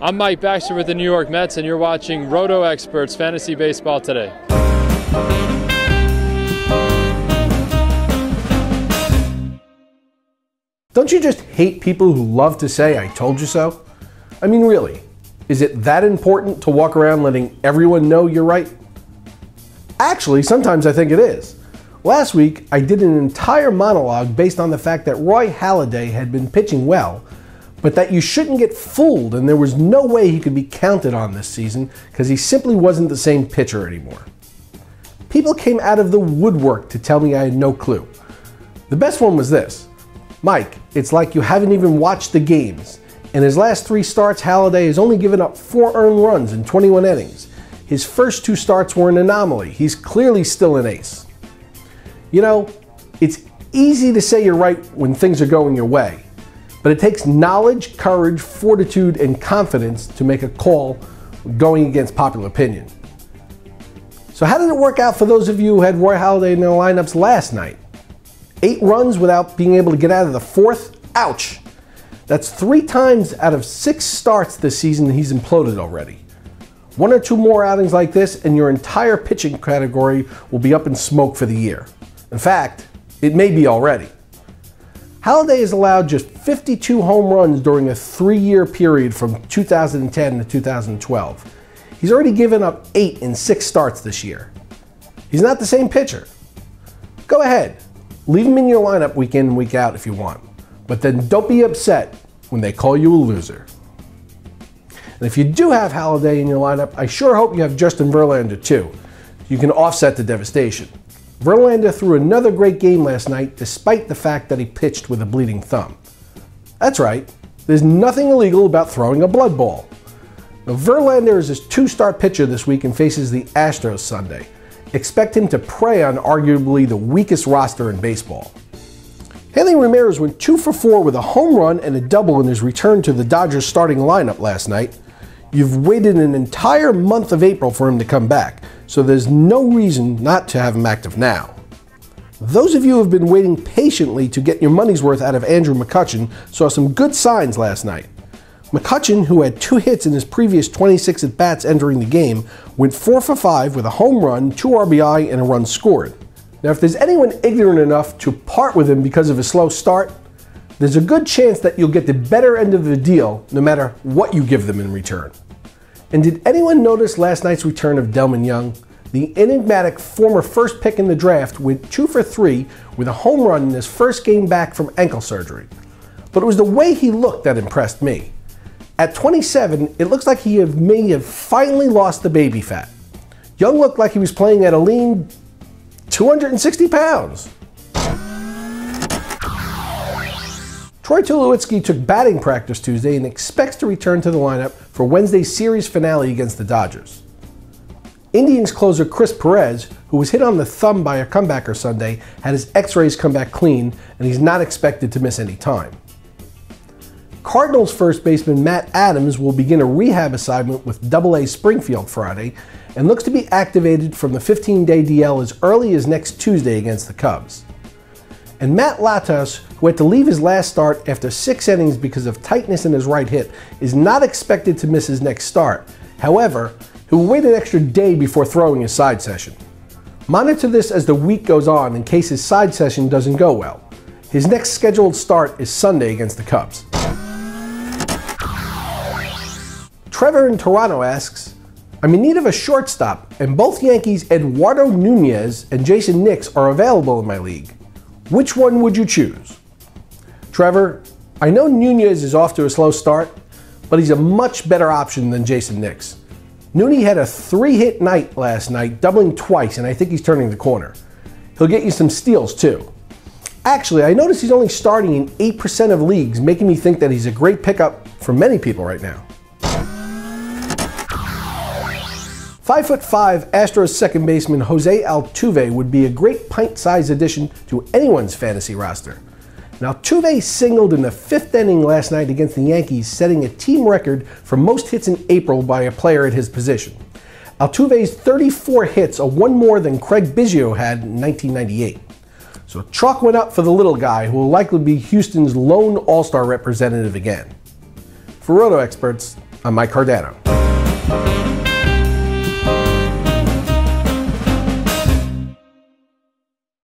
I'm Mike Baxter with the New York Mets, and you're watching RotoExperts Fantasy Baseball Today. Don't you just hate people who love to say, "I told you so"? I mean, really, is it that important to walk around letting everyone know you're right? Actually, sometimes I think it is. Last week, I did an entire monologue based on the fact that Roy Halladay had been pitching well, but that you shouldn't get fooled and there was no way he could be counted on this season because he simply wasn't the same pitcher anymore. People came out of the woodwork to tell me I had no clue. The best one was this: "Mike, it's like you haven't even watched the games. In his last 3 starts, Halladay has only given up 4 earned runs in 21 innings. His first 2 starts were an anomaly. He's clearly still an ace." You know, it's easy to say you're right when things are going your way, but it takes knowledge, courage, fortitude, and confidence to make a call going against popular opinion. So how did it work out for those of you who had Roy Halladay in their lineups last night? 8 runs without being able to get out of the 4th? Ouch! That's 3 times out of 6 starts this season he's imploded already. 1 or 2 more outings like this and your entire pitching category will be up in smoke for the year. In fact, it may be already. Halladay has allowed just 52 home runs during a 3-year period from 2010 to 2012. He's already given up 8 in 6 starts this year. He's not the same pitcher. Go ahead, leave him in your lineup week in and week out if you want, but then don't be upset when they call you a loser. And if you do have Halladay in your lineup, I sure hope you have Justin Verlander too. You can offset the devastation. Verlander threw another great game last night despite the fact that he pitched with a bleeding thumb. That's right, there's nothing illegal about throwing a blood ball. Now, Verlander is his 2-start pitcher this week and faces the Astros Sunday. Expect him to prey on arguably the weakest roster in baseball. Hanley Ramirez went 2 for 4 with a home run and a double in his return to the Dodgers starting lineup last night. You've waited an entire month of April for him to come back, so there's no reason not to have him active now. Those of you who have been waiting patiently to get your money's worth out of Andrew McCutchen saw some good signs last night. McCutchen, who had 2 hits in his previous 26 at-bats entering the game, went 4 for 5 with a home run, 2 RBI, and a run scored. Now, if there's anyone ignorant enough to part with him because of a slow start, there's a good chance that you'll get the better end of the deal no matter what you give them in return. And did anyone notice last night's return of Delmon Young? The enigmatic former first pick in the draft went 2 for 3 with a home run in his first game back from ankle surgery. But it was the way he looked that impressed me. At 27, it looks like he may have finally lost the baby fat. Young looked like he was playing at a lean 260 pounds. Troy Tulowitzki took batting practice Tuesday and expects to return to the lineup for Wednesday's series finale against the Dodgers. Indians closer Chris Perez, who was hit on the thumb by a comebacker Sunday, had his x-rays come back clean, and he's not expected to miss any time. Cardinals first baseman Mike Adams will begin a rehab assignment with AA Springfield Friday and looks to be activated from the 15-day DL as early as next Tuesday against the Cubs. And Latos, who had to leave his last start after 6 innings because of tightness in his right hip, is not expected to miss his next start. However, he will wait an extra day before throwing his side session. Monitor this as the week goes on in case his side session doesn't go well. His next scheduled start is Sunday against the Cubs. Trevor in Toronto asks, "I'm in need of a shortstop, and both Yankees Eduardo Nunez and Jason Nix are available in my league. Which one would you choose?" Trevor, I know Nunez is off to a slow start, but he's a much better option than Jason Nix. Nunez had a 3-hit night last night, doubling twice, and I think he's turning the corner. He'll get you some steals too. Actually, I noticed he's only starting in 8% of leagues, making me think that he's a great pickup for many people right now. 5'5" Astros second baseman Jose Altuve would be a great pint-sized addition to anyone's fantasy roster. Now, Altuve singled in the 5th inning last night against the Yankees, setting a team record for most hits in April by a player at his position. Altuve's 34 hits are 1 more than Craig Biggio had in 1998. So chalk went up for the little guy, who will likely be Houston's lone all-star representative again. For RotoExperts, I'm Mike Cardano.